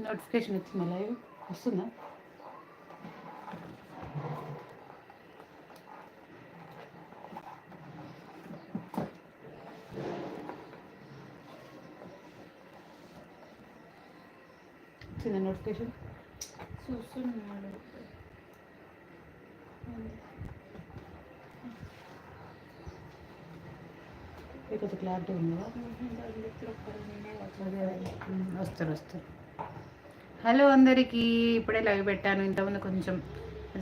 Notification వచ్చిందా? Live వస్తుందా? వచ్చిందా నోటిఫికేషన్? చూస్తున్నాడు. కొంచెం క్లారిటీ ఉందా? వస్తారు. హలో అందరికీ, ఇప్పుడే లైవ్ పెట్టాను. ఇంతకుముందు కొంచెం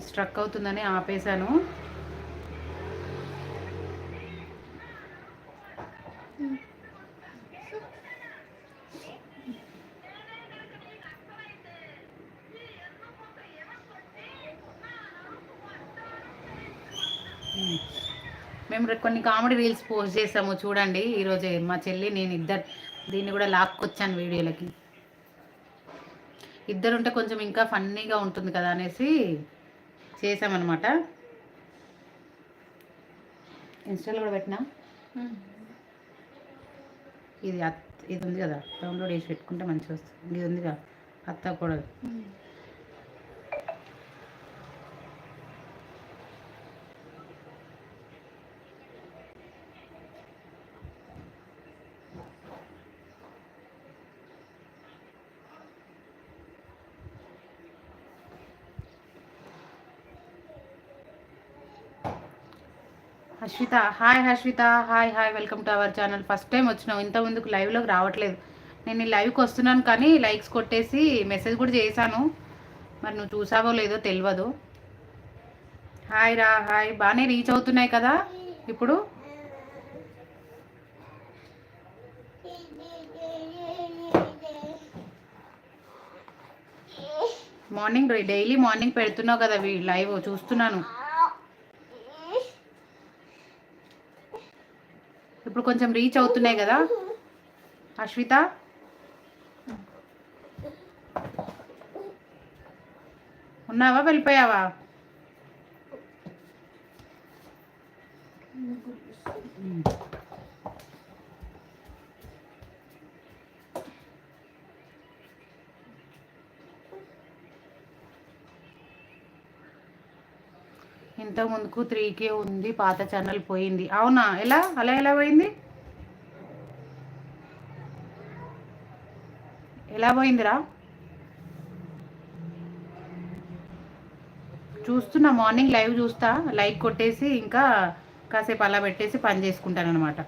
స్ట్రక్ అవుతుందని ఆపేశాను. మేము కొన్ని కామెడీ రీల్స్ పోస్ట్ చేసాము చూడండి. ఈరోజే మా చెల్లి నేను దీన్ని కూడా లాక్కొచ్చాను వీడియోలకి. ఇద్దరుంటే కొంచెం ఇంకా ఫన్నీగా ఉంటుంది కదా అనేసి చేసామన్నమాట. ఇన్స్టాలో కూడా పెట్టినా. ఇది ఉంది కదా, డౌన్లోడ్ చేసి పెట్టుకుంటే మంచిగా వస్తుంది. ఇది ఉంది కదా, అత్త కూడా. Harshitha, hi Harshitha, hi welcome to our channel. First time వచ్చినావు, ఇంత ముందుకు లైవ్లోకి రావట్లేదు. నేను ఈ లైవ్కి వస్తున్నాను కానీ లైక్స్ కొట్టేసి మెసేజ్ కూడా చేశాను. మరి నువ్వు చూసావో లేదో తెలియదు. హాయ్ రా, హాయ్. బాగానే రీచ్ అవుతున్నాయి కదా ఇప్పుడు? మార్నింగ్ డైలీ మార్నింగ్ పెడుతున్నావు కదా లైవ్, చూస్తున్నాను. ఇప్పుడు కొంచెం రీచ్ అవుతున్నాయి కదా అశ్విత? ఉన్నావా, వెళ్ళిపోయావా? ఇంత ముందుకు 3K ఉంది, పాత ఛానల్ పోయింది. అవునా? ఎలా పోయింది? ఎలా పోయిందిరా? చూస్తున్నా, మార్నింగ్ లైవ్ చూస్తా, లైక్ కొట్టేసి ఇంకా కాసేపు అలా పెట్టేసి పని చేసుకుంటాను అనమాట.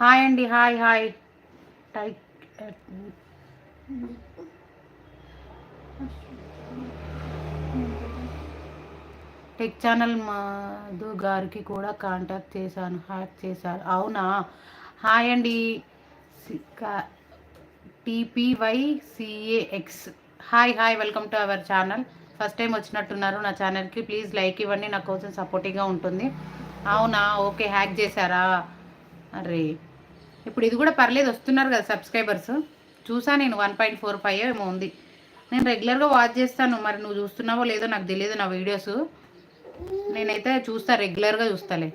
హాయ్ అండి, హాయ్. టెక్ ఛానల్ మధు గారికి కూడా కాంటాక్ట్ చేశాను, హ్యాక్ చేశారు. అవునా? హాయ్ అండి, TPYCAX. Hi welcome to our channel. First time వచ్చినట్టున్నారు నా ఛానల్కి. ప్లీజ్ లైక్ ఇవ్వండి, నా కోసం సపోర్టివ్గా ఉంటుంది. అవునా? ఓకే, హ్యాక్ చేశారా? అరే, ఇప్పుడు ఇది కూడా పర్లేదు, వస్తున్నారు కదా సబ్స్క్రైబర్స్. చూసా నేను 1.45 ఏమో ఉంది. నేను రెగ్యులర్గా వాచ్ చేస్తాను, మరి నువ్వు చూస్తున్నావో లేదో నాకు తెలియదు. నా వీడియోస్ నేనైతే చూస్తా, రెగ్యులర్గా చూస్తాలే.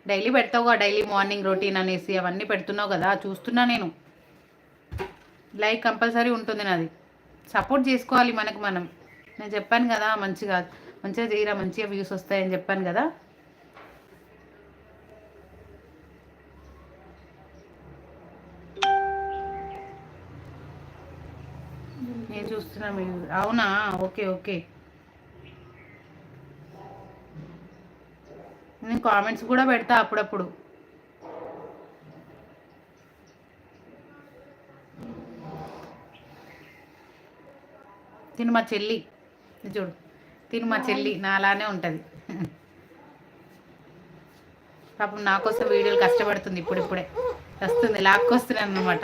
డైలీ పెడతావుగా, డైలీ మార్నింగ్ రొటీన్ అనేసి అవన్నీ పెడుతున్నావు కదా, చూస్తున్నా నేను. లైక్ కంపల్సరీ ఉంటుంది నాది. సపోర్ట్ చేసుకోవాలి మనకు మనం. నేను చెప్పాను కదా, మంచిగా చేయరా, మంచిగా వ్యూస్ వస్తాయని చెప్పాను కదా. నేను చూస్తున్నా మీరు. అవునా? ఓకే. నేను కామెంట్స్ కూడా పెడతా అప్పుడప్పుడు. తిను మా చెల్లి, చూడు, తిను మా చెల్లి నా అలానే ఉంటుంది. పాపం నా కోసం వీడియోలు కష్టపడుతుంది. ఇప్పుడే వస్తుంది, లాక్కొస్తున్నాను అన్నమాట.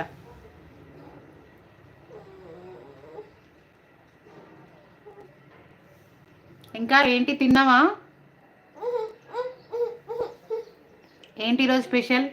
ఇంకా ఏంటి, తిన్నావా? ఏంటి ఈరోజు స్పెషల్?